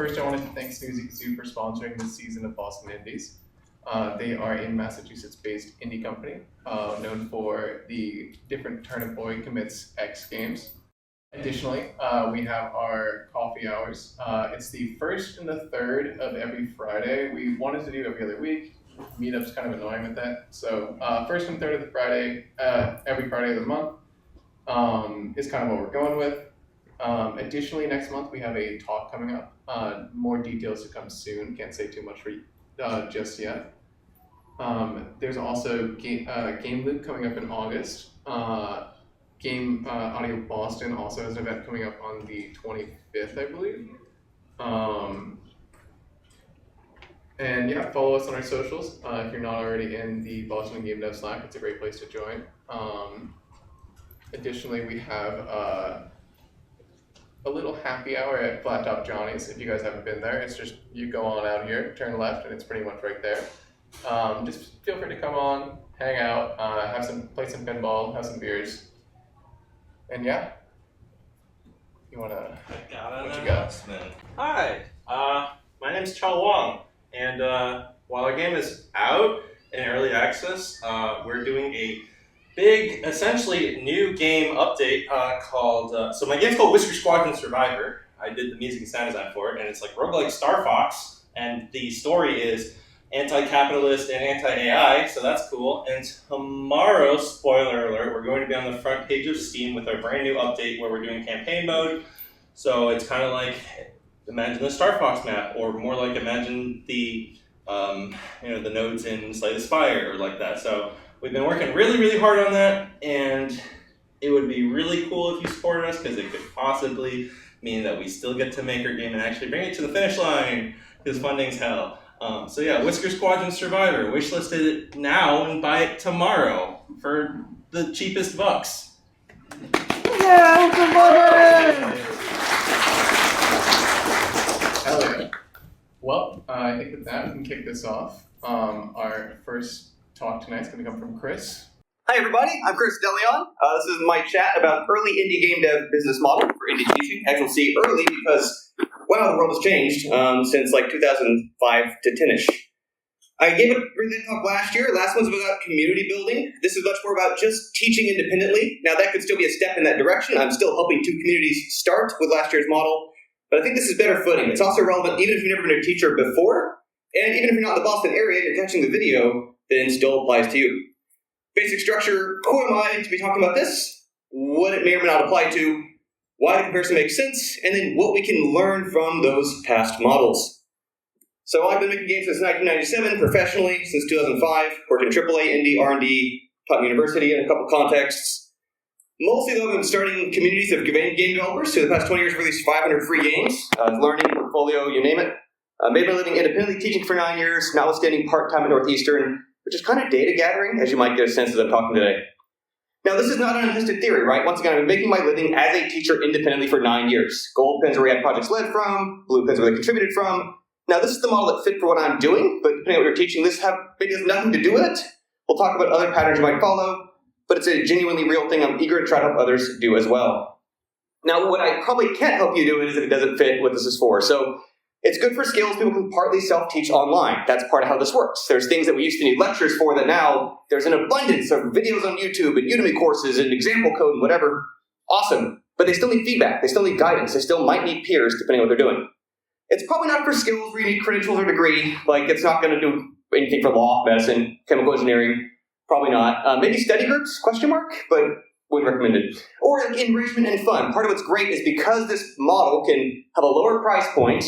First, I wanted to thank Snoozy Kazoo for sponsoring this season of Boston Indies. They are a Massachusetts-based indie company known for the different Turnip Boy Commits X games. Additionally, we have our coffee hours. It's the first and the third of every Friday. We wanted to do every other week. Meetup's kind of annoying with that. So first and third of the Friday, every Friday of the month is kind of what we're going with. Additionally, next month we have a talk coming up. More details to come soon. Can't say too much for just yet. There's also Game Loop coming up in August. Game Audio Boston also has an event coming up on the 25th, I believe. And yeah, follow us on our socials. If you're not already in the Boston GameDev Slack, it's a great place to join. Additionally, we have a little happy hour at Flat Top Johnny's. If you guys haven't been there, it's just you go on out here, turn left, and it's pretty much right there. Just feel free to come on, hang out, play some pinball, have some beers. And yeah, you wanna? What you got? Hi, my name's Chao Wang, and while our game is out in early access, we're doing a big, essentially new game update called. So my game's called Whisker Squadron Survivor. I did the music and sound design for it, and it's like roguelike Star Fox, and the story is anti-capitalist and anti-AI, so that's cool. And tomorrow, spoiler alert, we're going to be on the front page of Steam with our brand new update where we're doing campaign mode. So it's kind of like, imagine the Star Fox map, or more like imagine the, the nodes in Slay the Spire, or like that. So we've been working really, really hard on that, and it would be really cool if you supported us, because it could possibly mean that we still get to make our game and actually bring it to the finish line, because funding's hell. So yeah, Whisker Squadron Survivor. Wishlisted it now and buy it tomorrow for the cheapest bucks. Yeah, Hell yeah. Well, I think with that, we can kick this off. Our first talk tonight is going to come from Chris. Hi everybody, I'm Chris DeLeon. This is my chat about early indie game dev business model for indie teaching. As you'll see, early because, wow, the world has changed since like 2005 to 10-ish. I gave a really talk last year. Last one's about community building. This is much more about just teaching independently. Now that could still be a step in that direction. I'm still helping 2 communities start with last year's model, but I think this is better footing. It's also relevant even if you've never been a teacher before, and even if you're not in the Boston area and you're catching the video, then it still applies to you. Basic structure, who am I to be talking about this? What it may or may not apply to, why the comparison makes sense, and then what we can learn from those past models. So I've been making games since 1997, professionally, since 2005, worked in AAA, indie, R&D, taught university in a couple contexts. Mostly, though, I've been starting communities of game developers. So the past 20 years, I've released 500 free games, learning, portfolio, you name it. Made my living independently, teaching for 9 years, notwithstanding part-time at Northeastern, which is kind of data gathering, as you might get a sense as I'm talking today. Now, this is not an untested theory, right? Once again, I've been making my living as a teacher independently for 9 years. Gold pins are where we had projects led from, blue pins are where they contributed from. Now, this is the model that fit for what I'm doing, but depending on what you're teaching, maybe has nothing to do with it. We'll talk about other patterns you might follow, but it's a genuinely real thing I'm eager to try to help others do as well. Now, what I probably can't help you do is if it doesn't fit what this is for. So it's good for skills people can partly self-teach online. That's part of how this works. There's things that we used to need lectures for that now there's an abundance of videos on YouTube and Udemy courses and example code and whatever. Awesome. But they still need feedback. They still need guidance. They still might need peers depending on what they're doing. It's probably not for skills where you need credentials or degree. Like it's not going to do anything for law, medicine, chemical engineering. Probably not. Maybe study groups, question mark, but wouldn't recommend it. Or like enrichment and fun. Part of what's great is because this model can have a lower price point,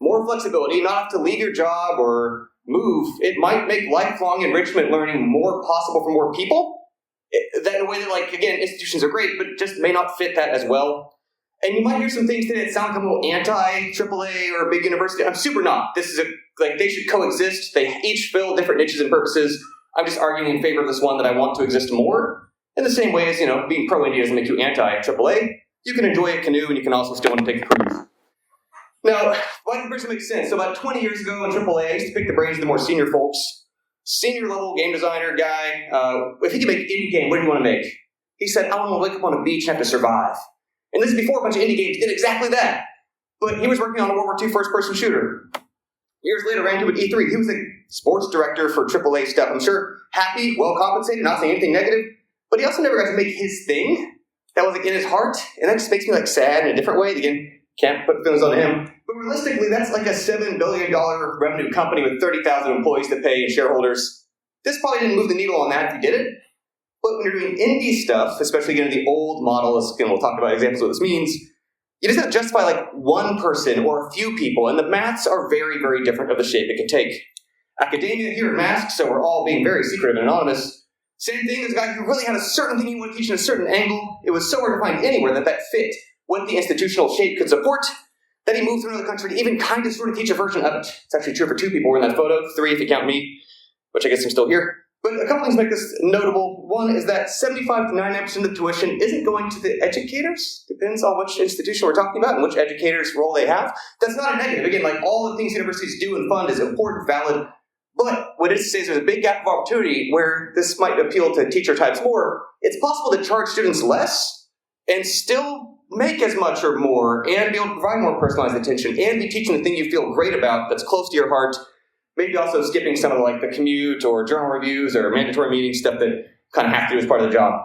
more flexibility, not have to leave your job or move, it might make lifelong enrichment learning more possible for more people. That in a way that, like, again, institutions are great, but just may not fit that as well. And you might hear some things today that sound like I'm a little anti-AAA or a big university. I'm super not. This is they should coexist. They each fill different niches and purposes. I'm just arguing in favor of this one that I want to exist more. In the same way as, being pro-indie doesn't make you anti-AAA. You can enjoy a canoe and you can also still want to take a cruise. Now, why comparison makes sense? So about 20 years ago in AAA, I used to pick the brains of the more senior folks. Senior level game designer guy. If he could make an indie game, what do you want to make? He said, I want to wake up on a beach and have to survive. And this is before a bunch of indie games did exactly that. but he was working on a World War II first-person shooter. Years later, ran into an E3. He was a sports director for AAA stuff. I'm sure happy, well compensated, not saying anything negative, but he also never got to make his thing that was like in his heart, and that just makes me like sad in a different way. Again, can't put feelings on him. But realistically, that's like a $7 billion revenue company with 30,000 employees to pay and shareholders. This probably didn't move the needle on that if you did it. But when you're doing indie stuff, especially getting the old model, and we'll talk about examples of what this means, you just have to justify like one person or a few people, and the maths are very, very different of the shape it can take. Academia here at Mask, so we're all being very secretive and anonymous. Same thing, there's a guy who really had a certain thing he wanted to teach in a certain angle. It was so hard to find anywhere that fit what the institutional shape could support, that he moved to another country to even kind of sort of teach a version of it. It's actually true for 2 people who were in that photo, 3 if you count me, which I guess I'm still here. But a couple things make this notable. One is that 75 to 99% of the tuition isn't going to the educators. Depends on which institution we're talking about and which educators' role they have. That's not a negative. Again, like all the things universities do and fund is important, valid. But what it is to say is there's a big gap of opportunity where this might appeal to teacher types more. It's possible to charge students less and still make as much or more and be able to provide more personalized attention and be teaching the thing you feel great about that's close to your heart. Maybe also skipping some of the commute or journal reviews or mandatory meeting stuff that kind of have to do as part of the job.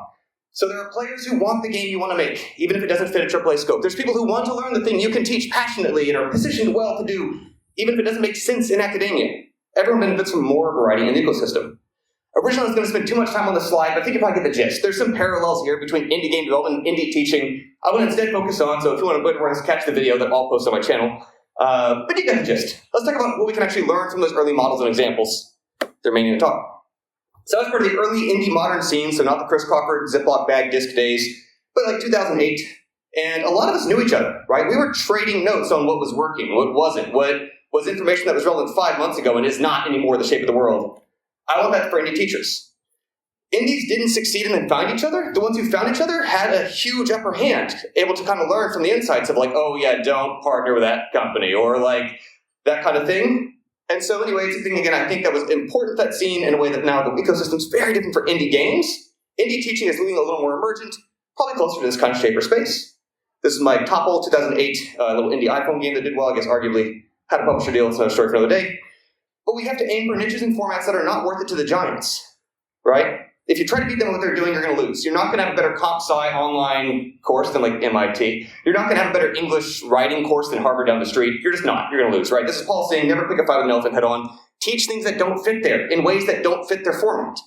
So there are players who want the game you want to make, even if it doesn't fit a AAA scope. There's people who want to learn the thing you can teach passionately and are positioned well to do, even if it doesn't make sense in academia. Everyone benefits from more variety in the ecosystem. Originally, I was going to spend too much time on the slide, but I think you probably get the gist. There's some parallels here between indie game development and indie teaching. I will instead focus on, so if you want to catch the video that I'll post on my channel, but you get the gist. Let's talk about what we can actually learn from those early models and examples. They're mainly to talk. So I was part of the early indie modern scene, so not the Chris Crawford Ziploc bag disc days, but 2008. And a lot of us knew each other, right? We were trading notes on what was working, what wasn't, what was information that was relevant 5 months ago and is not anymore the shape of the world. I want that for indie teachers. Indies didn't succeed and then find each other. The ones who found each other had a huge upper hand, able to kind of learn from the insights of oh yeah, don't partner with that company, or that kind of thing. And so anyway, it's a thing, again, I think that was important, that scene, in a way that now the ecosystem's very different for indie games. Indie teaching is moving a little more emergent, probably closer to this kind of shape or space. This is my Topple 2008 little indie iPhone game that did well, I guess arguably had a publisher deal, it's another story for another day. But we have to aim for niches and formats that are not worth it to the giants, right? If you try to beat them at what they're doing, you're going to lose. You're not going to have a better comp sci online course than MIT. You're not going to have a better English writing course than Harvard down the street. You're just not. You're going to lose, right? This is Paul saying, never pick a fight with an elephant head on. Teach things that don't fit there in ways that don't fit their format.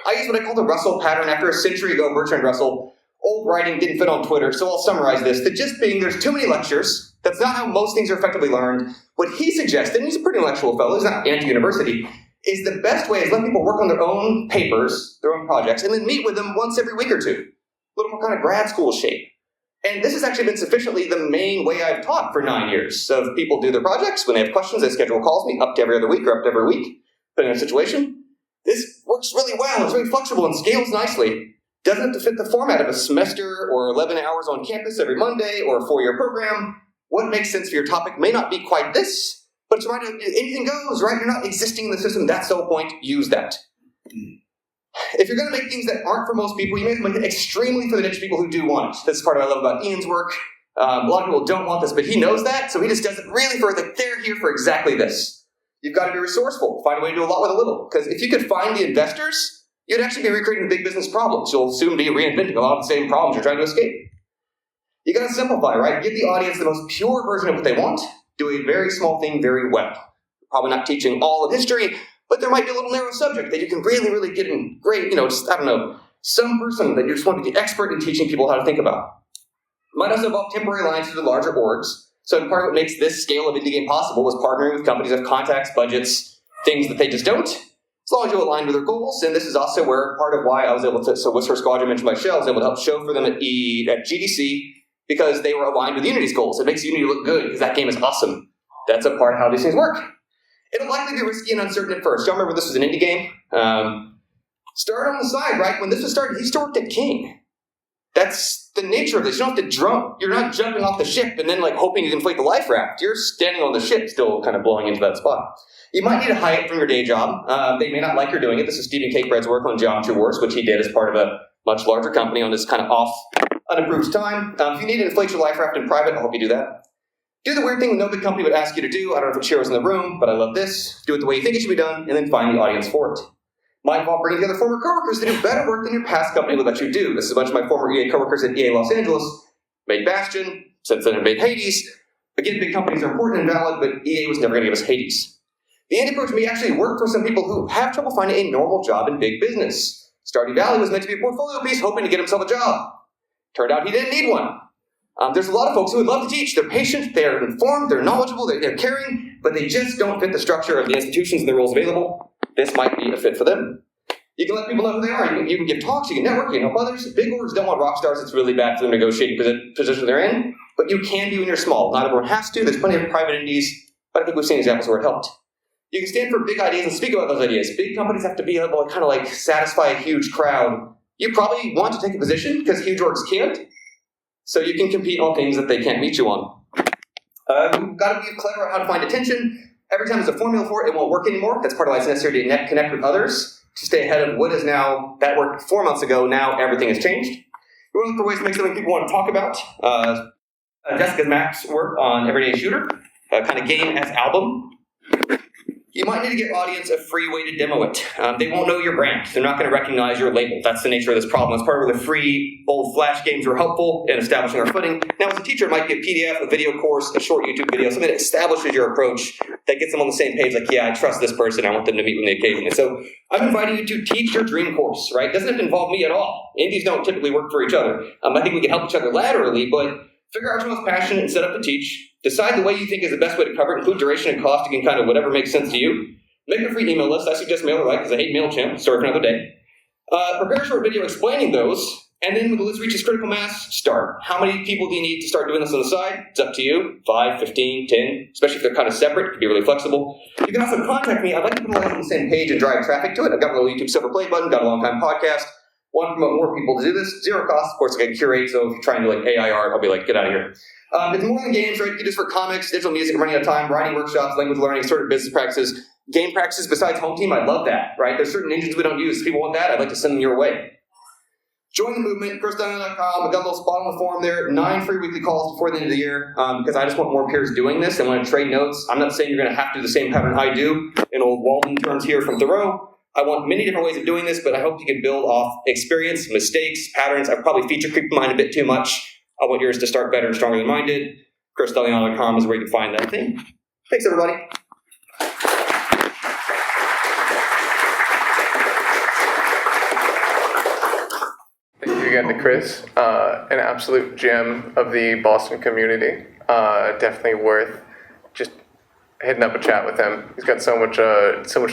I use what I call the Russell pattern. After a century ago, Bertrand Russell, old writing didn't fit on Twitter, so I'll summarize this. The gist being there's too many lectures. That's not how most things are effectively learned. What he suggested, and he's a pretty intellectual fellow, he's not anti-university, is the best way is let people work on their own papers, their own projects, and then meet with them once every week or two. A little more kind of grad school shape. And this has actually been sufficiently the main way I've taught for 9 years. So if people do their projects, when they have questions, they schedule calls me up to every other week or up to every week, depending on the situation. This works really well. It's very flexible and scales nicely. Doesn't have to fit the format of a semester or 11 hours on campus every Monday or a 4-year program. What makes sense for your topic may not be quite this, but it's right, anything goes, right? You're not existing in the system. That's the whole point. Use that. If you're going to make things that aren't for most people, you may make it extremely for the niche people who do want it. This is part of what I love about Ian's work. A lot of people don't want this, but he knows that, so he just does it really for, they're here for exactly this. You've got to be resourceful. Find a way to do a lot with a little. Because if you could find the investors, you'd actually be recreating big business problems. You'll soon be reinventing a lot of the same problems you're trying to escape. You got to simplify, right? Give the audience the most pure version of what they want. Do a very small thing very well. Probably not teaching all of history, but there might be a little narrow subject that you can really, really get in great, some person that you just want to be expert in teaching people how to think about. Might also involve temporary lines to the larger orgs. So part of what makes this scale of indie game possible was partnering with companies that have contacts, budgets, things that they just don't, as long as you align with their goals. And this is also where part of why I was able to, so Whisper Squadron mentioned by Shell, I was able to help show for them at GDC, because they were aligned with Unity's goals. It makes Unity look good because that game is awesome. That's a part of how these things work. It'll likely be risky and uncertain at first. Y'all remember this was an indie game? Start on the side, right? When this was started, he still worked at King. That's the nature of this. You don't have to jump. You're not jumping off the ship and then hoping you can inflate the life raft. You're standing on the ship still kind of blowing into that spot. You might need to hide it from your day job. They may not like you're doing it. This is Stephen Cakebread's work on Geometry Wars, which he did as part of a much larger company on this kind of off, unapproved time. If you need to inflate your life raft in private, I'll help you do that. Do the weird thing no big company would ask you to do. I don't know if a chair was in the room, but I love this. Do it the way you think it should be done, and then find the audience for it. Might involve bringing together former coworkers to do better work than your past company would let you do. This is a bunch of my former EA coworkers at EA Los Angeles. Made Bastion, since then made Hades. Again, big companies are important and valid, but EA was never going to give us Hades. The indie approach may actually work for some people who have trouble finding a normal job in big business. Stardew Valley was meant to be a portfolio piece hoping to get himself a job. Turned out he didn't need one. There's a lot of folks who would love to teach. They're patient, they're informed, they're knowledgeable, they're caring, but they just don't fit the structure of the institutions and the roles available. This might be a fit for them. You can let people know who they are. You can give talks, you can network, you can help others. Big orgs don't want rock stars. It's really bad for them negotiating position they're in, but you can do when you're small. Not everyone has to. There's plenty of private indies, but I think we've seen examples where it helped. You can stand for big ideas and speak about those ideas. Big companies have to be able to kind of like satisfy a huge crowd. You probably want to take a position because huge orgs can't. So you can compete on things that they can't meet you on. You've got to be clever at how to find attention. Every time there's a formula for it, it won't work anymore. That's part of why it's necessary to connect with others to stay ahead of what is now, that worked 4 months ago, now everything has changed. You want to look for ways to make something people want to talk about. Jessica Mack's work on Everyday Shooter, kind of game as album. You might need to get audience a free way to demo it. They won't know your brand. They're not going to recognize your label. That's the nature of this problem. That's part of where the free old Flash games were helpful in establishing our footing. Now, as a teacher, it might be a PDF, a video course, a short YouTube video, something that establishes your approach, that gets them on the same page, like, yeah, I trust this person, I want them to meet with me occasionally. So I'm inviting you to teach your dream course, right? It doesn't have to involve me at all. Indies don't typically work for each other. I think we can help each other laterally, but figure out what's most passionate and set up to teach. Decide the way you think is the best way to cover it, include duration and cost, you can kind of whatever makes sense to you. Make a free email list. I suggest MailerLite because I hate MailChimp. Story for another day. Prepare a short video explaining those, and then when the list reaches critical mass, start. How many people do you need to start doing this on the side? It's up to you. 5, 15, 10, especially if they're kind of separate. It can be really flexible. You can also contact me. I'd like to put all on the same page and drive traffic to it. I've got a little YouTube Silver Play button, got a long-time podcast. Want to promote more people to do this. Zero cost. Of course, I can curate, so if you're trying to like AI art, I'll be like, get out of here. It's more than games, right? You can do this for comics, digital music, running out of time, writing workshops, language learning, sort of business practices. Game practices besides home team, I love that, right? There's certain engines we don't use. If people want that, I'd like to send them your way. Join the movement, ChrisDeLeon.com. I've got a little spot on the forum there. 9 free weekly calls before the end of the year because I just want more peers doing this and want to trade notes. I'm not saying you're going to have to do the same pattern I do in old Walden terms here from Thoreau. I want many different ways of doing this, but I hope you can build off experience, mistakes, patterns. I've probably feature creeped mine a bit too much. I want yours to start better and stronger than mine did. ChrisDeLeon.com is where you can find that thing. Thanks, everybody. Thank you again to Chris, an absolute gem of the Boston community. Definitely worth just hitting up a chat with him. He's got so much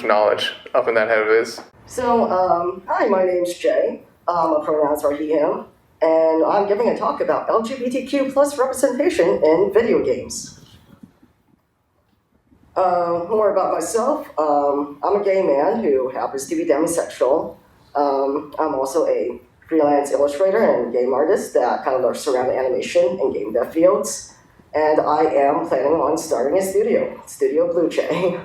knowledge up in that head of his. So, hi, my name's Jay. My pronouns are he, him, and I'm giving a talk about LGBTQ plus representation in video games. More about myself. I'm a gay man who happens to be demisexual. I'm also a freelance illustrator and game artist that kind of looks around the animation and game dev fields. And I am planning on starting a Studio Blue Jay.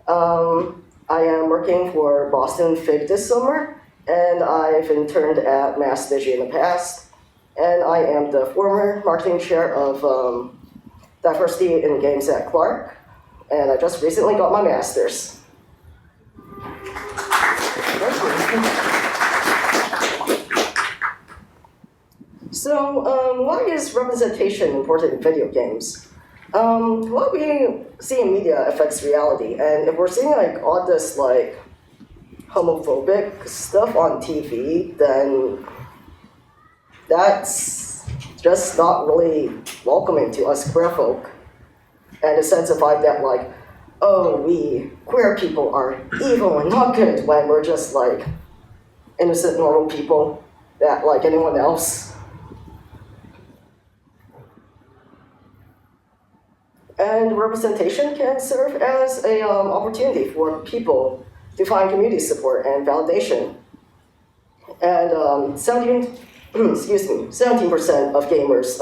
I am working for Boston Fig this summer, and I've interned at Mass Digi in the past. And I am the former marketing chair of diversity in games at Clark, and I just recently got my master's. So, why is representation important in video games? What we see in media affects reality, and if we're seeing like all this like homophobic stuff on TV, then that's just not really welcoming to us queer folk. And the sense of vibe that like, oh, we queer people are evil and not good, when we're just like innocent normal people that like anyone else. And representation can serve as an opportunity for people to find community support and validation. And 17% of gamers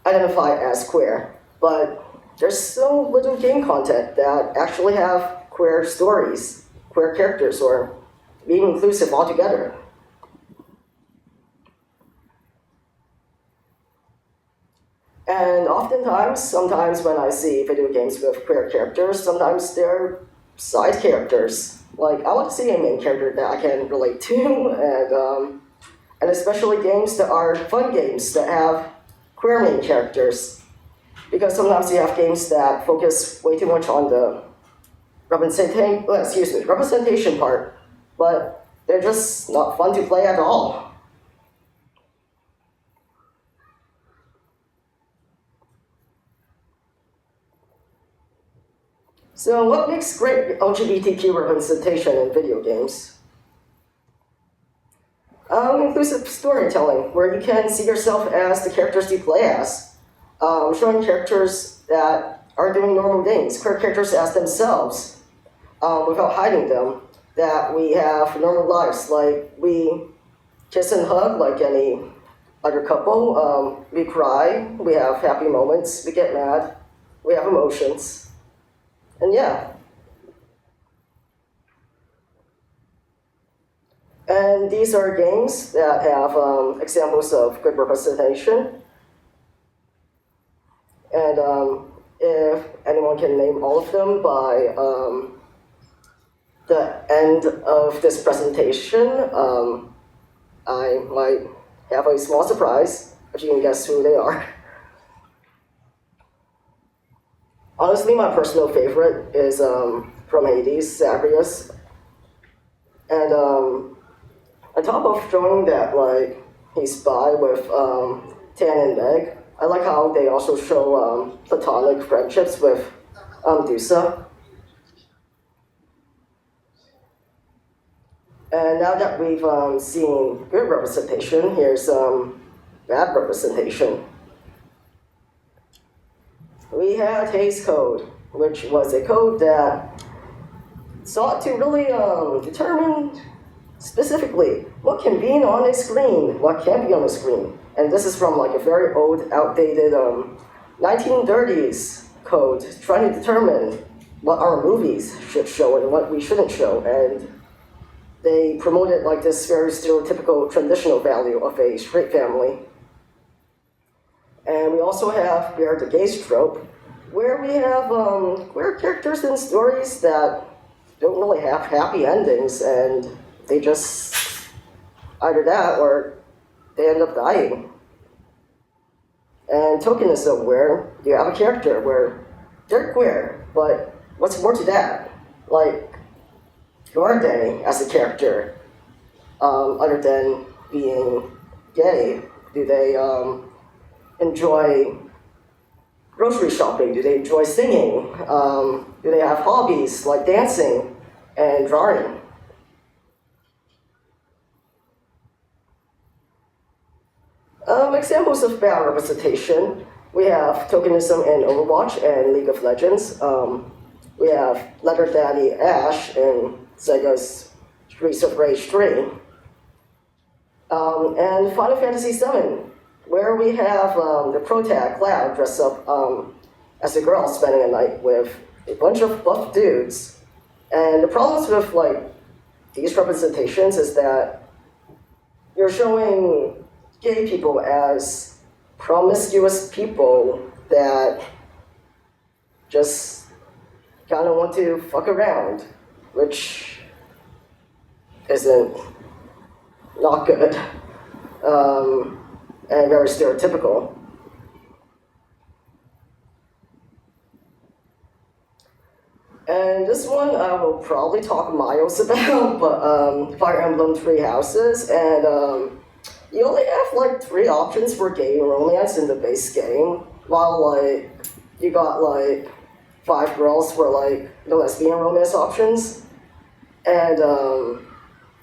identify as queer, but there's so little game content that actually have queer stories, queer characters, or being inclusive altogether. And sometimes when I see video games with queer characters, sometimes they're side characters. Like, I want to see a main character that I can relate to, and especially games that are fun games that have queer main characters. Because sometimes you have games that focus way too much on the representation part, but they're just not fun to play at all. So what makes great LGBTQ representation in video games? Inclusive storytelling, where you can see yourself as the characters you play as. Showing characters that are doing normal things, queer characters as themselves, without hiding them. That we have normal lives, like we kiss and hug like any other couple. We cry, we have happy moments, we get mad, we have emotions. And yeah. And these are games that have examples of good representation. And if anyone can name all of them by the end of this presentation, I might have a small surprise if you can guess who they are. Honestly, my personal favorite is from Hades, Zagreus. And on top of showing that like he's bi with Tan and Meg, I like how they also show platonic friendships with Dusa. And now that we've seen good representation, here's bad representation. We had Hays Code, which was a code that sought to really determine specifically what can be on a screen, what can't be on a screen. And this is from like a very old, outdated 1930s code, trying to determine what our movies should show and what we shouldn't show. And they promoted like this very stereotypical traditional value of a straight family. And we also have Bear the Gay trope, where we have queer characters in stories that don't really have happy endings, and they just either that or they end up dying. And tokenism, where you have a character where they're queer, but what's more to that? Like, who are they as a character, other than being gay? Do they enjoy grocery shopping? Do they enjoy singing? Do they have hobbies like dancing and drawing? Examples of bad representation. We have tokenism in Overwatch and League of Legends. We have Letter Daddy Ash in Sega's Streets of Rage 3. And Final Fantasy VII, where we have the protag, Cloud, dressed up as a girl spending a night with a bunch of buff dudes. And the problems with like these representations is that you're showing gay people as promiscuous people that just kind of want to fuck around, which isn't not good. And very stereotypical. And this one I will probably talk miles about, but Fire Emblem Three Houses, and you only have like 3 options for gay romance in the base game, while like you got like 5 girls for like the lesbian romance options, and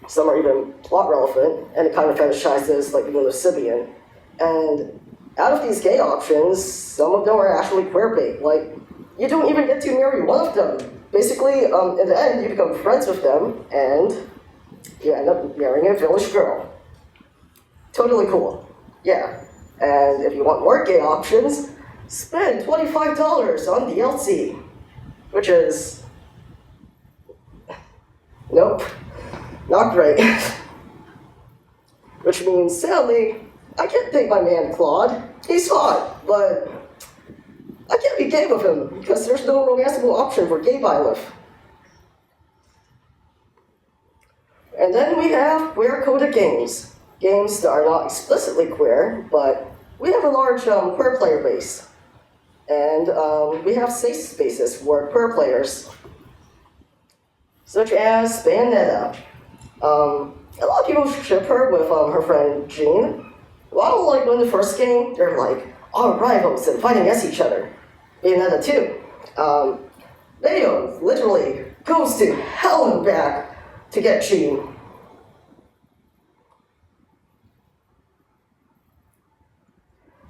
some are even plot relevant, and it kind of fetishizes like being lesbian. And out of these gay options, some of them are actually queer bait. Like, you don't even get to marry one of them. Basically, in the end, you become friends with them, and you end up marrying a village girl. Totally cool. Yeah. And if you want more gay options, spend $25 on DLC, which is... nope. Not great. Which means, sadly, I can't date my man Claude. He's hot, but I can't be gay with him because there's no romanceable option for gay bi with. And then we have queer-coded games. Games that are not explicitly queer, but we have a large queer player base. And we have safe spaces for queer players, such as Bayonetta. A lot of people ship her with her friend Jean. Well, like when the first game, they're like all rivals and fighting against each other. Bayonetta 2. Leo literally goes to hell and back to get Jean.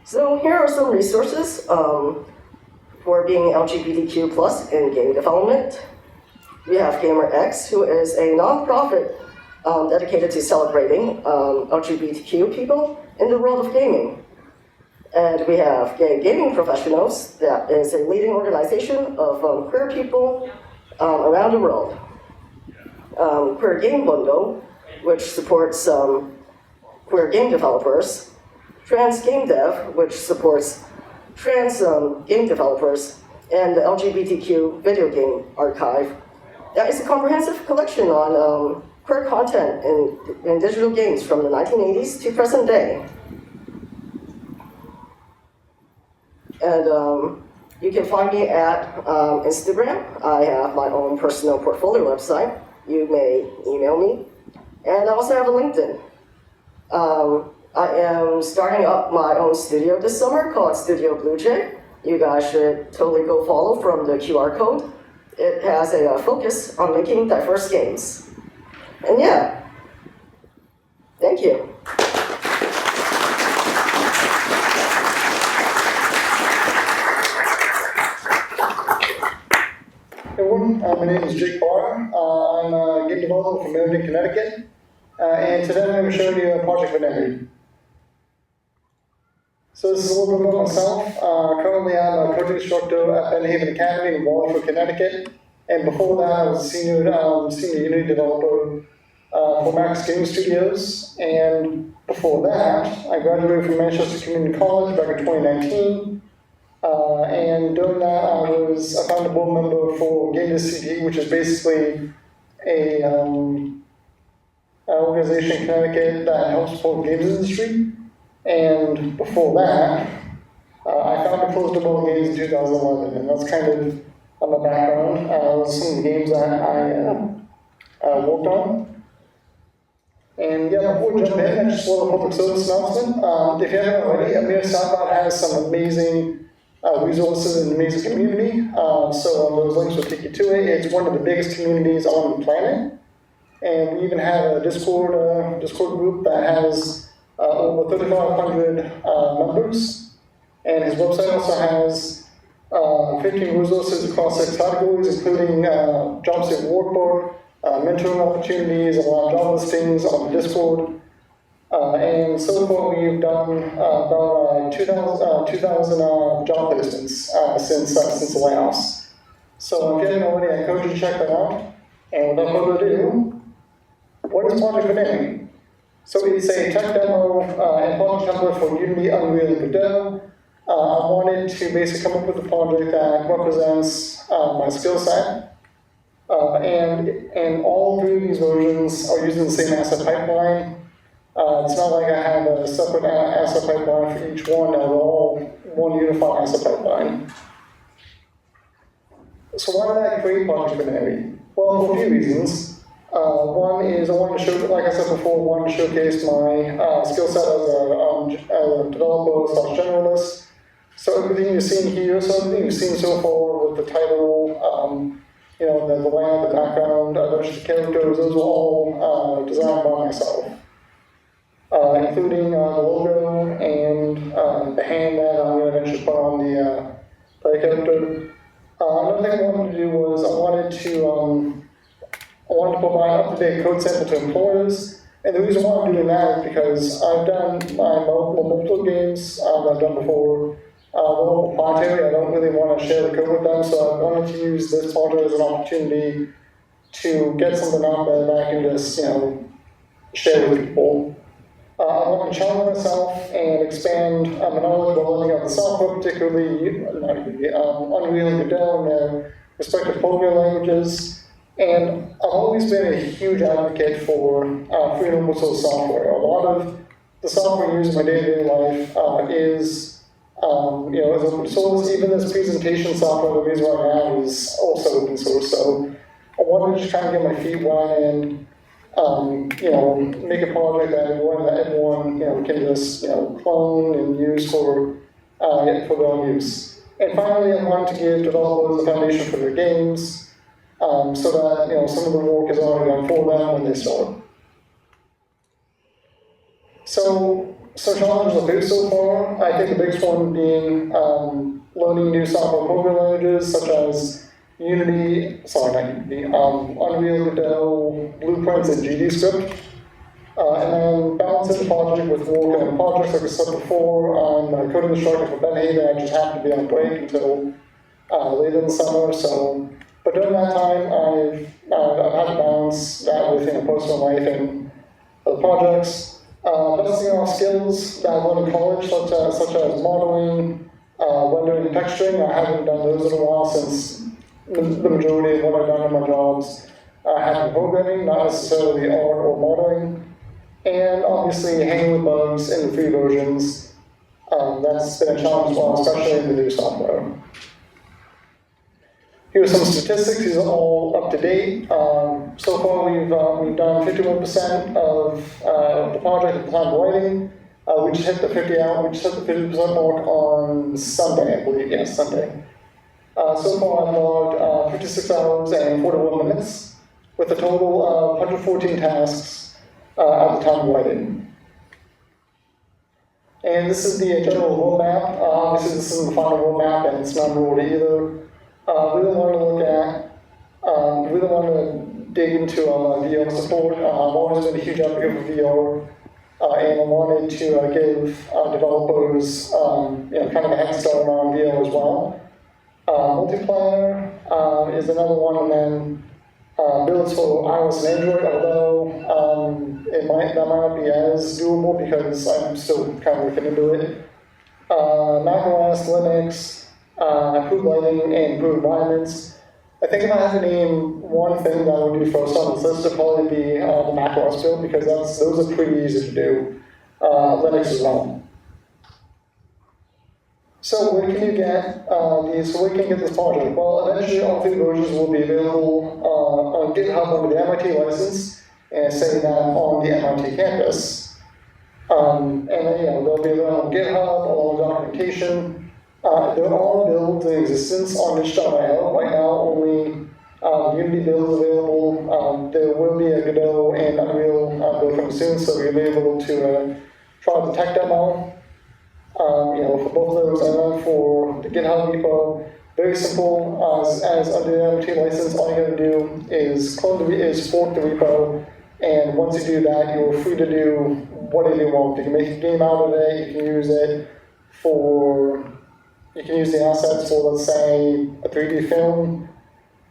So here are some resources for being LGBTQ plus in game development. We have GamerX, who is a nonprofit dedicated to celebrating LGBTQ people in the world of gaming. And we have Gay Gaming Professionals, that is a leading organization of queer people around the world. Queer Game Bundle, which supports queer game developers. Trans GameDev, which supports trans game developers. And the LGBTQ Video Game Archive. That is a comprehensive collection on queer content in digital games from the 1980s to present day. And you can find me at Instagram. I have my own personal portfolio website. You may email me. And I also have a LinkedIn. I am starting up my own studio this summer called Studio Blue Jay. You guys should totally go follow from the QR code. It has a focus on making diverse games. And yeah, thank you. Hey everyone, my name is Jake Barr. I'm a game developer from Meriden, Connecticut. And today I'm going to show you a project Venari. So this is a little bit about myself. Currently I'm a coaching instructor at Benhaven Academy in Wallingford, Connecticut. And before that I was a senior Unity developer for Max Game Studios. And before that, I graduated from Manchester Community College back in 2019. And during that, I found a board member for GameDev CD, which is basically an organization in Connecticut that helps support the games industry. And before that, I founded Closed Door Games in 2011, and that's kind of on my background. Some of the games that I worked on. And yeah, before we jump in, just a little public service announcement. If you haven't already, Amir Sabat has some amazing resources and amazing community. So those links will take you to it. It's one of the biggest communities on the planet. And we even have a Discord group that has over 3,500 members. And his website also has 15 resources across 6 categories, including JavaScript workbook, mentoring opportunities, a lot of job listings on the Discord. And so far we've done about 2,000 job placements since the layoffs. So if you haven't already, I encourage you to check that out. And without further ado, what is Project Venari? So it's a tech demo and project template for Unity, Unreal, and Godot. I wanted to basically come up with a project that represents my skill set. And all 3 of these versions are using the same asset pipeline. It's not like I have a separate asset pipeline for each one, they're all one unified asset pipeline. So why did I create Project Venari? Well, for a few reasons. One is I wanted to show, like I said before, I wanted to showcase my skill set as a developer / generalist. So everything you've seen here, so everything you've seen so far with the title, the layout, the background, a bunch of characters, those are all designed by myself. Including the logo and the hand that I'm going to eventually put on the player character. Another thing I wanted to do was I wanted to provide up-to-date code sample to employers. And the reason why I'm doing that is because I've done my multiple games that I've done before. They're proprietary, I don't really want to share the code with them, so I wanted to use this project as an opportunity to get something out there that I can just, share with people. I want to challenge myself and expand my knowledge while learning out the software, particularly Unreal and Godot and their respective programming languages. And I've always been a huge advocate for free and open source software. A lot of the software I use in my day-to-day life is open source. Even this presentation software that we use right now is also open source. So I wanted to just kind of get my feet wet and make a project that everyone can just clone and use for their own use. And finally, I wanted to give developers a foundation for their games. So that some of the work is already done for them when they start. So challenges are big so far. I think the biggest one being learning new software programming languages such as Unreal, Godot, Blueprints, and GDScript. And then balancing the project with work on projects like I said before on coding instructor for Benhaven. I just happened to be on break until later in the summer. But during that time, I've had to balance that with personal life and other projects. Balancing off skills that I learned in college, such as modeling, rendering, and texturing. I haven't done those in a while since the majority of what I've done in my jobs have been programming, not necessarily art or modeling. And obviously, hanging with bugs in the free versions. That's been a challenge as well, especially in the new software. Here's some statistics. These are all up to date. So far, we've done 51% of the project at the time of writing. We just hit the 50% mark on Sunday, I believe. Yes, Sunday. So far, I've logged 56 hours and 41 minutes, with a total of 114 tasks at the time of writing. And this is the general roadmap. Obviously, this isn't the final roadmap, and it's not ruled either. Really want to dig into VR support. I've always been a huge advocate for VR, and I wanted to give developers kind of a head start on VR as well. Multiplayer is another one, and then builds for iOS and Android, although that might not be as doable because I'm still kind of looking into it. Mac OS, Linux, improved lighting, and improved environments. I think if I had to name one thing that I would do first on this list, it would probably be the Mac OS build, because those are pretty easy to do. Linux as well. So where can you get where can you get this project? Well, eventually all three versions will be available on GitHub under the MIT license, and say that on the MIT campus. And then they'll be available on GitHub, all the documentation. There are builds in existence on itch.io. Right now, only Unity build is available. There will be a Godot and Unreal build coming soon, so you'll be able to try the tech demo. For both of those, and then for the GitHub repo, very simple. As under the MIT license, all you got to do is fork the repo, and once you do that, you're free to do whatever you want. You can make a game out of it. You can use it You can use the assets for, let's say, a 3D film,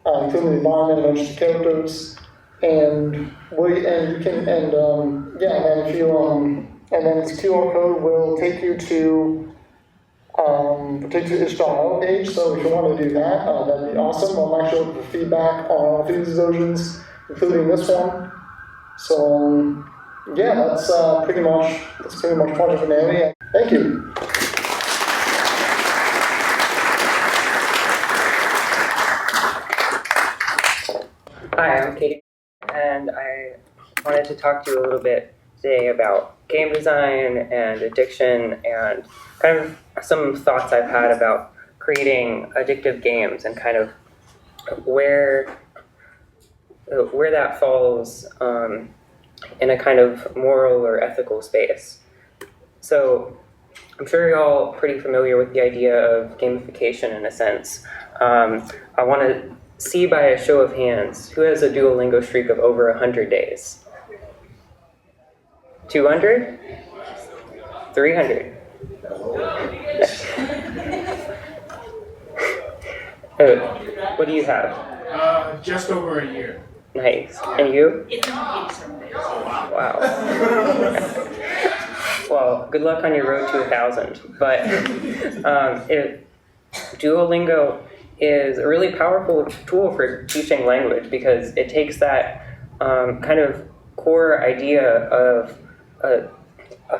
including the environment and a bunch of characters, and then its QR code will take you to the itch.io page. So if you want to do that, that'd be awesome. I'm actually looking for feedback on all these versions, including this one. So that's pretty much Project Venari. Thank you. Hi, I'm Katie, and I wanted to talk to you a little bit today about game design and addiction, and kind of some thoughts I've had about creating addictive games and kind of where that falls in a kind of moral or ethical space. So I'm sure you're all pretty familiar with the idea of gamification in a sense. I want to see by a show of hands, who has a Duolingo streak of over 100 days? 200? 300? What do you have? Just over a year. Nice. And you? Oh, wow. Wow. Well, good luck on your road to 1,000. But Duolingo is a really powerful tool for teaching language because it takes that kind of core idea of a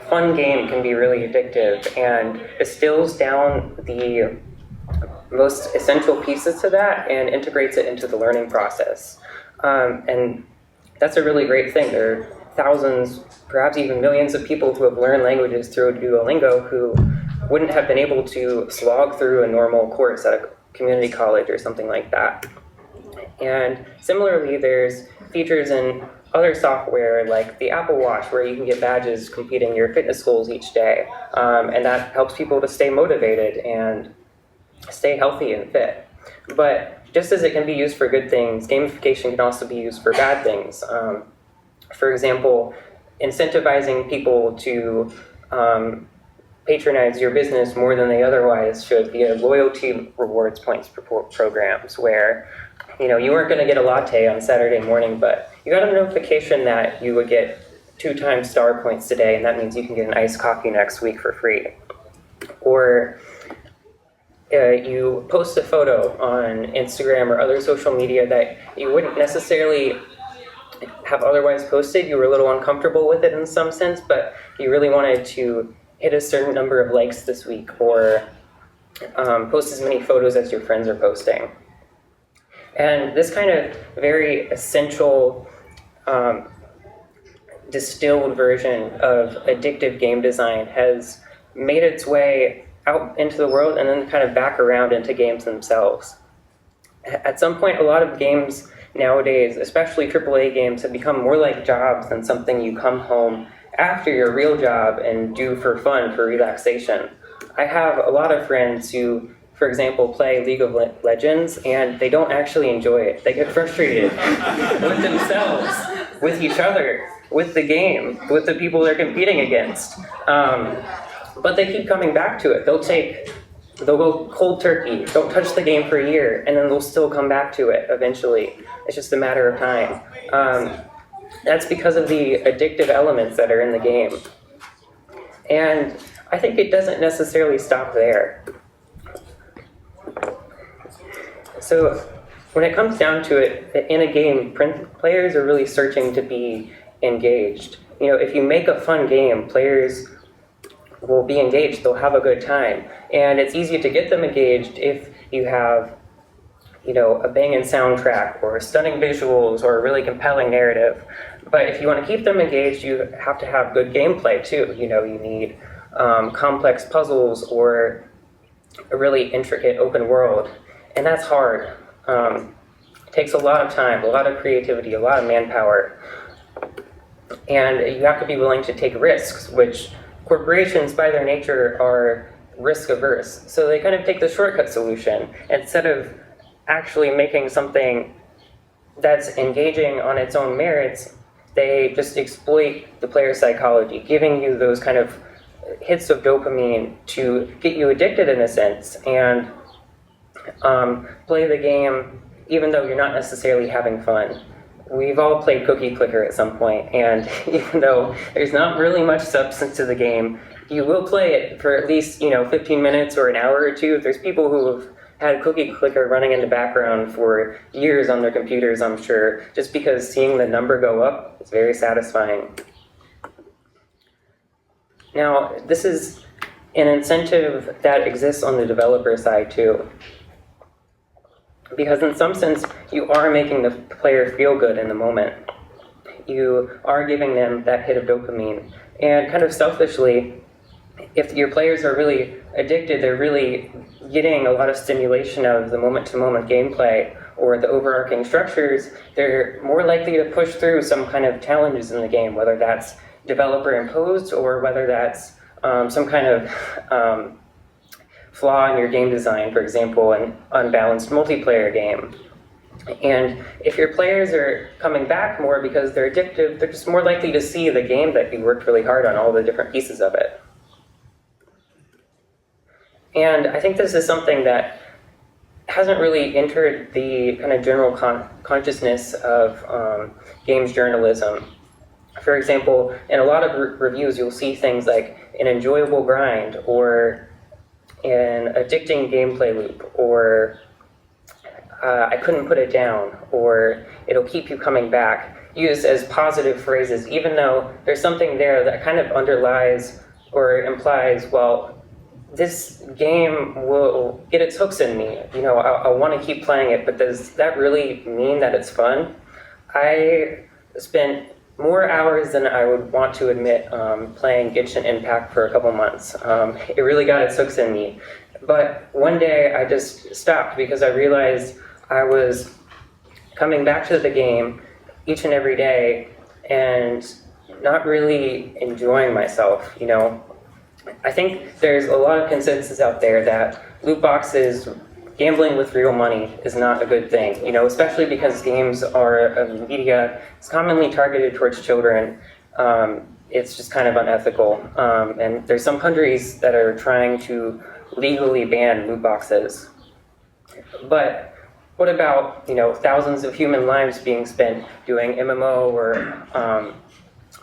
fun game can be really addictive and distills down the most essential pieces to that and integrates it into the learning process. And that's a really great thing. There are thousands, perhaps even millions of people who have learned languages through Duolingo who wouldn't have been able to slog through a normal course at a community college or something like that. And similarly, there's features in other software like the Apple Watch where you can get badges completing your fitness goals each day. And that helps people to stay motivated and stay healthy and fit. But just as it can be used for good things, gamification can also be used for bad things. For example, incentivizing people to patronize your business more than they otherwise should via loyalty rewards points programs where you weren't going to get a latte on Saturday morning, but you got a notification that you would get 2 times star points today, and that means you can get an iced coffee next week for free. Or you post a photo on Instagram or other social media that you wouldn't necessarily have otherwise posted. You were a little uncomfortable with it in some sense, but you really wanted to hit a certain number of likes this week or post as many photos as your friends are posting. And this kind of very essential distilled version of addictive game design has made its way out into the world and then kind of back around into games themselves. At some point, a lot of games nowadays, especially AAA games, have become more like jobs than something you come home after your real job and do for fun, for relaxation. I have a lot of friends who, for example, play League of Legends, and they don't actually enjoy it. They get frustrated with themselves, with each other, with the game, with the people they're competing against. But they keep coming back to it. They'll go cold turkey, don't touch the game for a year, and then they'll still come back to it eventually. It's just a matter of time. That's because of the addictive elements that are in the game. And I think it doesn't necessarily stop there. So when it comes down to it, in a game, players are really searching to be engaged. If you make a fun game, players will be engaged, they'll have a good time. And it's easy to get them engaged if you have, a banging soundtrack or stunning visuals or a really compelling narrative. But if you want to keep them engaged, you have to have good gameplay too. You need complex puzzles or a really intricate open world. And that's hard. It takes a lot of time, a lot of creativity, a lot of manpower. And you have to be willing to take risks, which corporations by their nature are risk averse. So they kind of take the shortcut solution. Instead of actually making something that's engaging on its own merits, they just exploit the player psychology, giving you those kind of hits of dopamine to get you addicted in a sense and play the game even though you're not necessarily having fun. We've all played Cookie Clicker at some point, and even though there's not really much substance to the game, you will play it for at least 15 minutes or an hour or two. There's people who have had Cookie Clicker running in the background for years on their computers, I'm sure, just because seeing the number go up is very satisfying. Now, this is an incentive that exists on the developer side too. Because in some sense, you are making the player feel good in the moment. You are giving them that hit of dopamine. And kind of selfishly, if your players are really addicted, they're really getting a lot of stimulation out of the moment-to-moment gameplay or the overarching structures, they're more likely to push through some kind of challenges in the game, whether that's developer-imposed or whether that's some kind of flaw in your game design, for example, an unbalanced multiplayer game. And if your players are coming back more because they're addictive, they're just more likely to see the game that you worked really hard on, all the different pieces of it. And I think this is something that hasn't really entered the kind of general consciousness of games journalism For example, in a lot of reviews, you'll see things like an enjoyable grind, or an addicting gameplay loop, or I couldn't put it down, or it'll keep you coming back, used as positive phrases, even though there's something there that kind of underlies or implies, well, this game will get its hooks in me. You know, I want to keep playing it, but does that really mean that it's fun? I spent more hours than I would want to admit playing Genshin Impact for a couple months. It really got its hooks in me. But one day I just stopped because I realized I was coming back to the game each and every day and not really enjoying myself, you know. I think there's a lot of consensus out there that loot boxes, gambling with real money, is not a good thing, you know, especially because games are a media, it's commonly targeted towards children. It's just kind of unethical. And there's some countries that are trying to legally ban loot boxes. But what about, you know, thousands of human lives being spent doing MMO or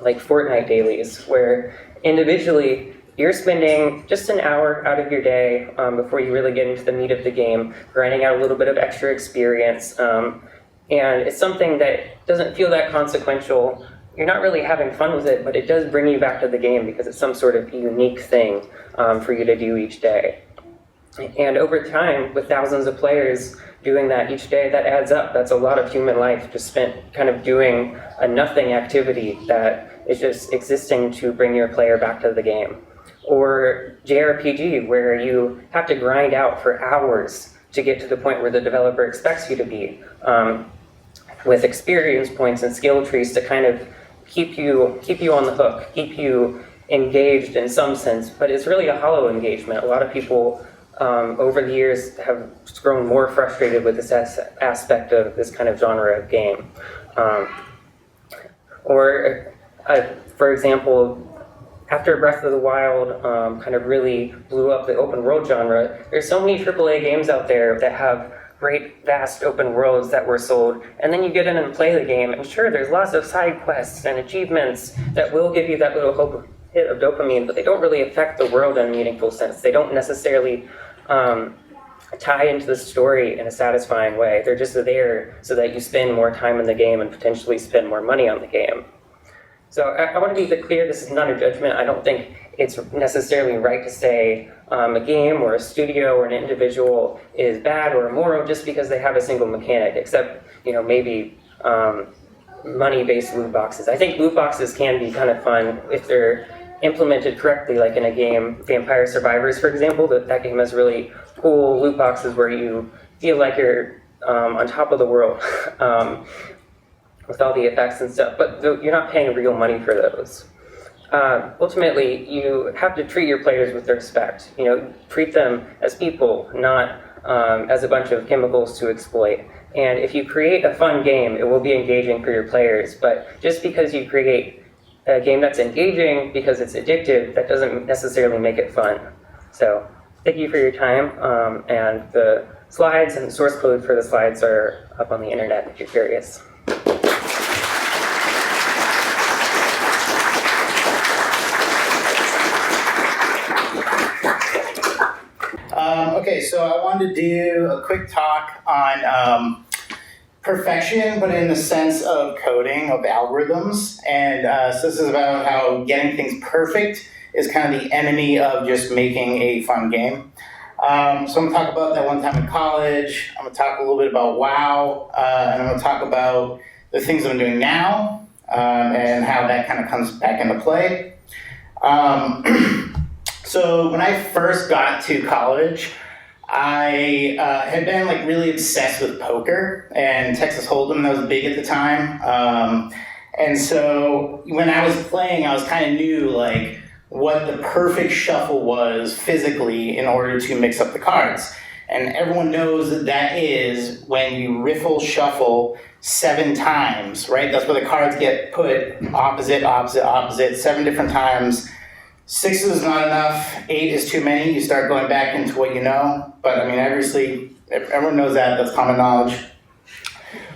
like Fortnite dailies, where individually you're spending just an hour out of your day before you really get into the meat of the game, grinding out a little bit of extra experience. And it's something that doesn't feel that consequential. You're not really having fun with it, but it does bring you back to the game because it's some sort of unique thing for you to do each day. And over time, with thousands of players doing that each day, that adds up. That's a lot of human life just spent kind of doing a nothing activity that is just existing to bring your player back to the game. Or JRPG, where you have to grind out for hours to get to the point where the developer expects you to be, with experience points and skill trees to kind of keep you on the hook, keep you engaged in some sense, but it's really a hollow engagement. A lot of people over the years have grown more frustrated with this aspect of this kind of genre of game. For example, after Breath of the Wild kind of really blew up the open world genre, there's so many AAA games out there that have great, vast open worlds that were sold, and then you get in and play the game, and sure, there's lots of side quests and achievements that will give you that little hit of dopamine, but they don't really affect the world in a meaningful sense. They don't necessarily tie into the story in a satisfying way. They're just there so that you spend more time in the game and potentially spend more money on the game. So I want to be clear, this is not a judgment. I don't think it's necessarily right to say a game or a studio or an individual is bad or immoral just because they have a single mechanic, except, you know, maybe money-based loot boxes. I think loot boxes can be kind of fun if they're implemented correctly, like in a game, Vampire Survivors, for example. That game has really cool loot boxes where you feel like you're on top of the world. With all the effects and stuff, but you're not paying real money for those. Ultimately, you have to treat your players with respect. You know, treat them as people, not as a bunch of chemicals to exploit. And if you create a fun game, it will be engaging for your players. But just because you create a game that's engaging because it's addictive, that doesn't necessarily make it fun. So thank you for your time. And the slides and the source code for the slides are up on the internet if you're curious. Okay, so I wanted to do a quick talk on perfection, but in the sense of coding, of algorithms. And so this is about how getting things perfect is kind of the enemy of just making a fun game. So I'm going to talk about that one time in college. I'm going to talk a little bit about WoW, and I'm going to talk about the things I'm doing now, and how that kind of comes back into play. So when I first got to college, I had been like really obsessed with poker and Texas Hold'em. That was big at the time. And so when I was playing, I was kind of knew like what the perfect shuffle was physically in order to mix up the cards. And everyone knows that that is when you riffle shuffle 7 times, right? That's where the cards get put opposite, opposite, opposite, 7 different times. 6 is not enough, 8 is too many, you start going back into what you know. But I mean, obviously, everyone knows that, that's common knowledge.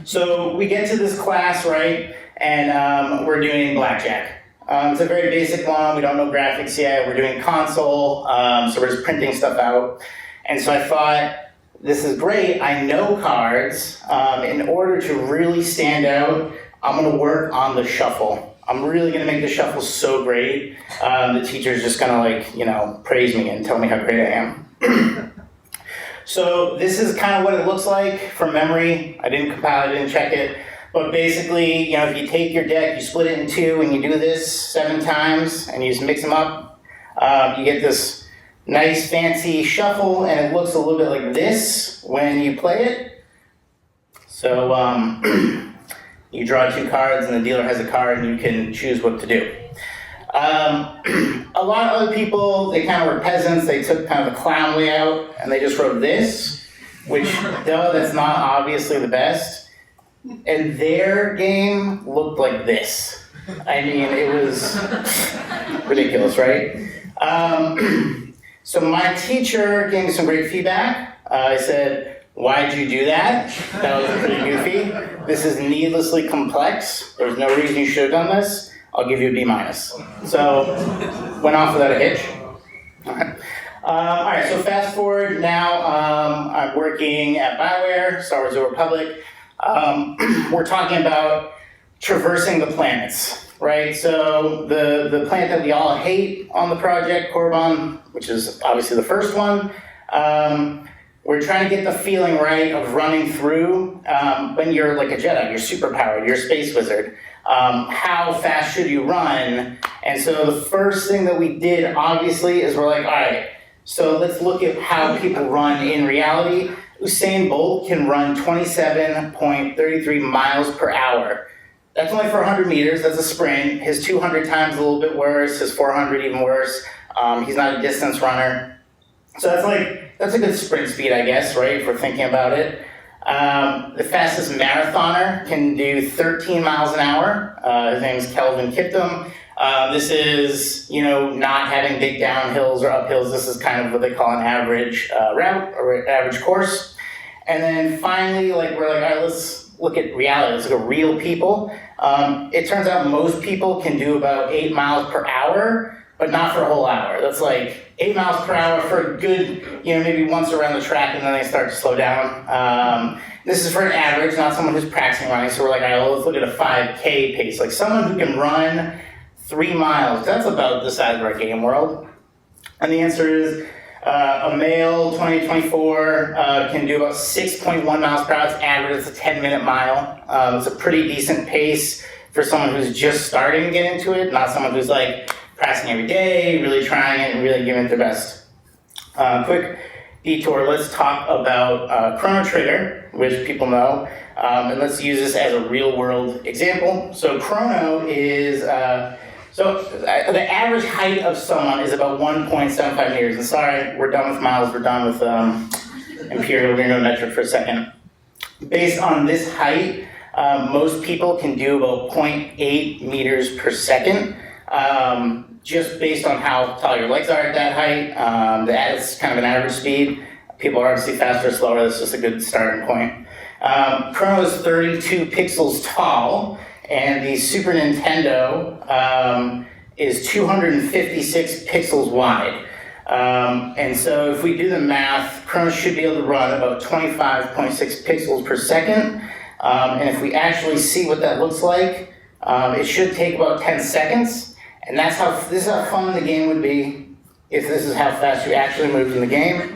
So we get to this class, right? and we're doing blackjack. It's a very basic one. We don't know graphics yet. We're doing console, so we're just printing stuff out. And so I thought, this is great. I know cards. In order to really stand out, I'm going to work on the shuffle. I'm really going to make the shuffle so great. The teacher's just going to, like, you know, praise me and tell me how great I am. So this is kind of what it looks like from memory. I didn't compile it, I didn't check it. But basically, you know, if you take your deck, you split it in two, and you do this 7 times, and you just mix them up, you get this nice fancy shuffle, and it looks a little bit like this when you play it. So you draw 2 cards, and the dealer has a card, and you can choose what to do. A lot of other people, they kind of were peasants. They took kind of a clown layout, and they just wrote this, which, that's not obviously the best. And their game looked like this. I mean, it was ridiculous, right? So my teacher gave me some great feedback. I said, why'd you do that? That was pretty goofy. This is needlessly complex. There's no reason you should have done this. I'll give you a B-. So, went off without a hitch. All right, so fast forward now, I'm working at BioWare, Star Wars: The Old Republic. We're talking about traversing the planets, right? So the planet that we all hate on the project, Korriban, which is obviously the first one, we're trying to get the feeling right of running through when you're like a Jedi, you're superpowered, you're a space wizard. How fast should you run? And so the first thing that we did, obviously, is we're like, all right, so let's look at how people run in reality. Usain Bolt can run 27.33 miles per hour. That's only for 100 meters, that's a sprint. His 200 times a little bit worse, his 400 even worse. He's not a distance runner. So that's a good sprint speed, I guess, right, if we're thinking about it. The fastest marathoner can do 13 miles an hour. His name's Kelvin Kiptum. This is, you know, not having big downhills or uphills. This is kind of what they call an average route or average course. And then finally, like, we're like, all right, let's look at reality. Let's look at real people. It turns out most people can do about 8 miles per hour, but not for a whole hour. That's like 8 miles per hour for a good, you know, maybe once around the track, and then they start to slow down. This is for an average, not someone who's practicing running. So we're like, all right, well, let's look at a 5K pace. Like someone who can run 3 miles. That's about the size of our game world. And the answer is a male, 20 to 24, can do about 6.1 miles per hour. It's average. It's a 10-minute mile. It's a pretty decent pace for someone who's just starting to get into it, not someone who's like practicing every day, really trying it, and really giving it their best. Quick detour. Let's talk about Chrono Trigger, which people know. And let's use this as a real-world example. So Chrono is... So the average height of someone is about 1.75 meters. And sorry, we're done with miles, we're done with imperial, we're going to go metric for a second. Based on this height, most people can do about 0.8 meters per second. Just based on how tall your legs are at that height, that's kind of an average speed. People are obviously faster or slower, that's just a good starting point. Chrono is 32 pixels tall. And the Super Nintendo is 256 pixels wide. And so if we do the math, Chrono should be able to run about 25.6 pixels per second. And if we actually see what that looks like, it should take about 10 seconds. And this is how fun the game would be if this is how fast you actually moved in the game.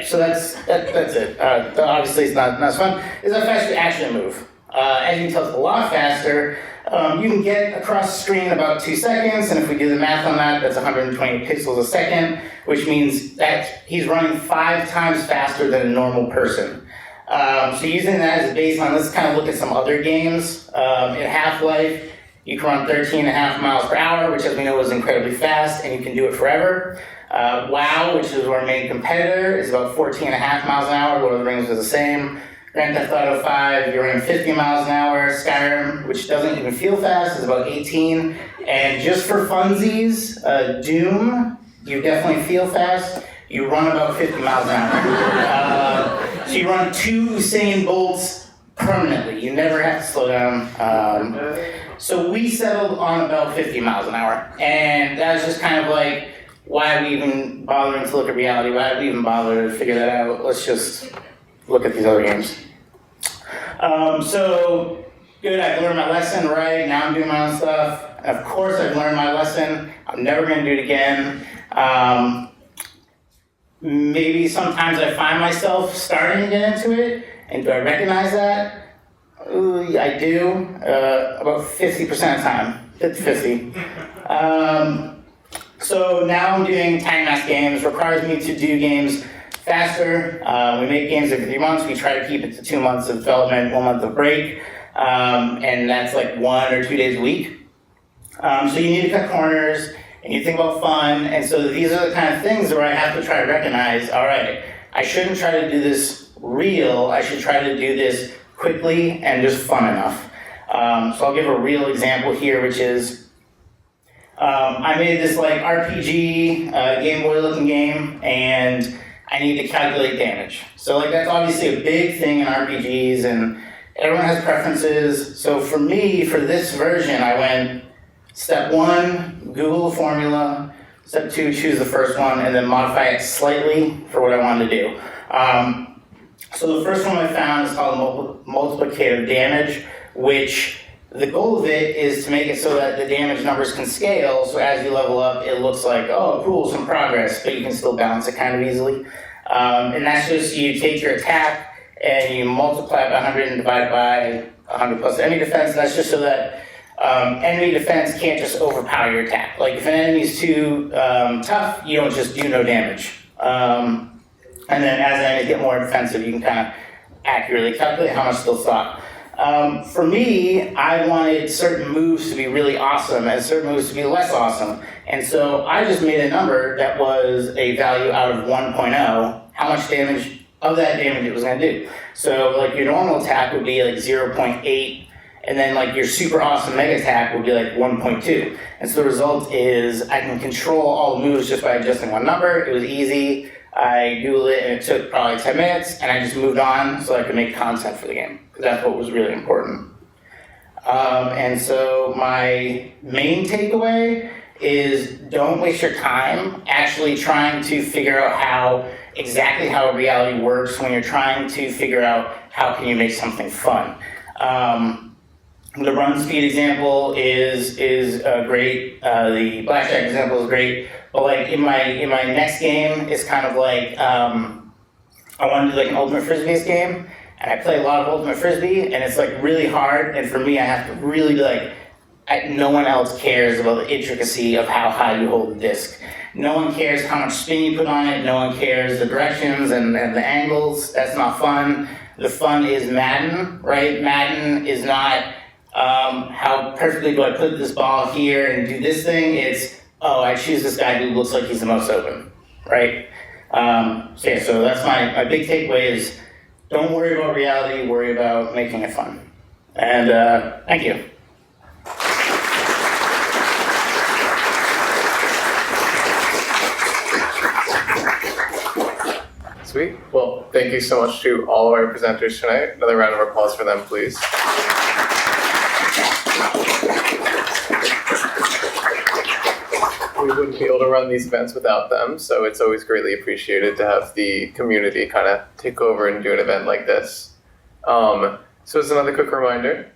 So that's it. Obviously, it's not as fun. It's how fast you actually move. As you can tell, it's a lot faster. You can get across the screen in about 2 seconds, and if we do the math on that, that's 120 pixels a second, which means that he's running 5 times faster than a normal person. So using that as a baseline, let's kind of look at some other games. In Half-Life, you can run 13.5 miles per hour, which, as we know, is incredibly fast, and you can do it forever. WoW, which is our main competitor, is about 14.5 miles an hour. Lord of the Rings is the same. Grand Theft Auto 5, you're running 50 miles an hour. Skyrim, which doesn't even feel fast, is about 18. And just for funsies, Doom, you definitely feel fast. you run about 50 miles an hour. So you run 2 Usain Bolts permanently. You never have to slow down. So we settled on about 50 miles an hour. And that was just kind of like, why are we even bothering to look at reality? Why did we even bother to figure that out? Let's just look at these other games. So, good, I've learned my lesson, right? Now I'm doing my own stuff. Of course I've learned my lesson. I'm never gonna do it again. Maybe sometimes I find myself starting to get into it, and do I recognize that? Ooh, I do, about 50% of the time, 50-50. So now I'm doing time mass games, requires me to do games faster. We make games every 3 months. We try to keep it to 2 months of development, 1 month of break. And that's like 1 or 2 days a week. So you need to cut corners, and you think about fun. And so these are the kind of things where I have to try to recognize, all right, I shouldn't try to do this real. I should try to do this quickly and just fun enough. So I'll give a real example here, which is, I made this like RPG Game Boy looking game, and I need to calculate damage. So like that's obviously a big thing in RPGs, and everyone has preferences. So for me, for this version, I went step 1, Google a formula. Step 2, choose the first one, and then modify it slightly for what I wanted to do. So the first one I found is called multiplicative damage, which the goal of it is to make it so that the damage numbers can scale, so as you level up, it looks like, oh, cool, some progress, but you can still balance it kind of easily. And that's just, you take your attack, and you multiply it by 100 and divide it by 100 plus enemy defense, and that's just so that enemy defense can't just overpower your attack. Like, if an enemy's too tough, you don't just do no damage. And then as enemies get more defensive, you can kind of accurately calculate how much they'll stop. For me, I wanted certain moves to be really awesome and certain moves to be less awesome. And so I just made a number that was a value out of 1.0, how much damage of that damage it was going to do. So like your normal attack would be like 0.8, and then like your super awesome mega attack would be like 1.2. And so the result is I can control all the moves just by adjusting one number. It was easy. I Googled it, and it took probably 10 minutes, and I just moved on so I could make content for the game, because that's what was really important. And so my main takeaway is don't waste your time actually trying to figure out exactly how reality works when you're trying to figure out how can you make something fun. The run speed example is great. The blackjack example is great. But like in my next game, it's kind of like I want to do like an Ultimate Frisbee game, and I play a lot of Ultimate Frisbee, and it's like really hard. And for me, I have to really be like, no one else cares about the intricacy of how high you hold the disc. No one cares how much spin you put on it. No one cares the directions and the angles. That's not fun. The fun is Madden, right? Madden is not how perfectly do I put this ball here and do this thing. It's, oh, I choose this guy who looks like he's the most open, right? So that's my big takeaway is don't worry about reality, worry about making it fun. And thank you. Sweet. Well, thank you so much to all of our presenters tonight. Another round of applause for them, please. We wouldn't be able to run these events without them, so it's always greatly appreciated to have the community kind of take over and do an event like this. So as another quick reminder,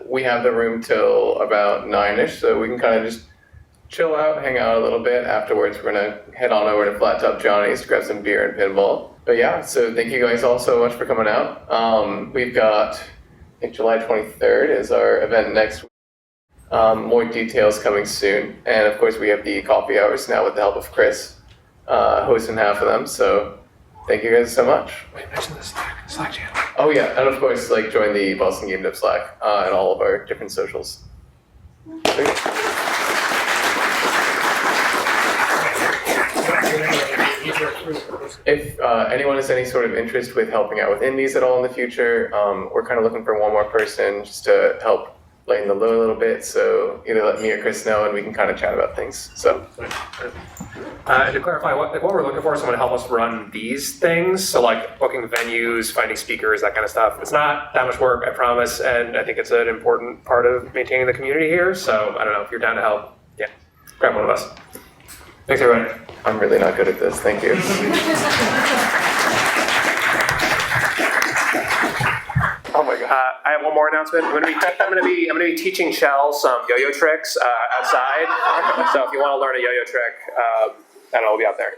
we have the room till about 9-ish, so we can kind of just chill out, hang out a little bit. Afterwards, we're gonna head on over to Flat Top Johnny's to grab some beer and pinball. But yeah, so thank you guys all so much for coming out. We've got, I think July 23rd is our event next week. More details coming soon. And of course, we have the coffee hours now with the help of Chris, hosting half of them. So thank you guys so much. Wait, mention the Slack channel. Oh yeah, and of course, like join the Boston GameDev Slack and all of our different socials. If anyone has any sort of interest with helping out with indies at all in the future, we're kind of looking for one more person just to help lighten the load a little bit. So either let me or Chris know, and we can kind of chat about things. So. And to clarify, what we're looking for is someone to help us run these things. So like booking venues, finding speakers, that kind of stuff. It's not that much work, I promise, and I think it's an important part of maintaining the community here. So I don't know if you're down to help. Yeah, grab one of us. Thanks, everybody. I'm really not good at this. Thank you. Oh my god! I have one more announcement. I'm gonna be teaching Shell some yo-yo tricks outside. So if you want to learn a yo-yo trick, I don't know, we'll be out there.